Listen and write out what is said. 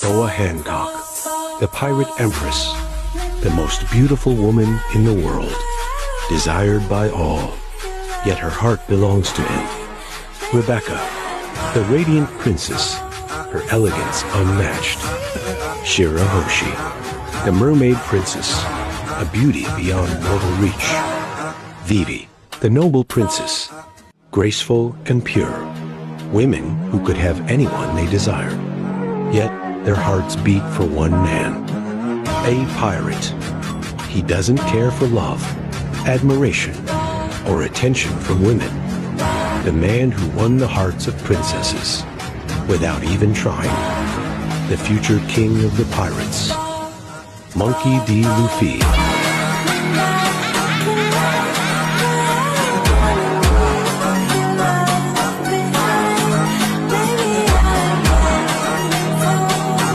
Hancock, the pirate empress, the most beautiful woman in the world, desired by all, yet her heart belongs to him. Rebecca, the radiant princess, her elegance unmatched. Shirahoshi, the mermaid princess, a beauty beyond mortal reach. Vivi, the noble princess, graceful and pure. Women who could have anyone they desired, yet their hearts beat for one man. A pirate. He doesn't care for love, admiration, or attention from women. The man who won the hearts of princesses without even trying. The future king of the pirates, Monkey D. Luffy.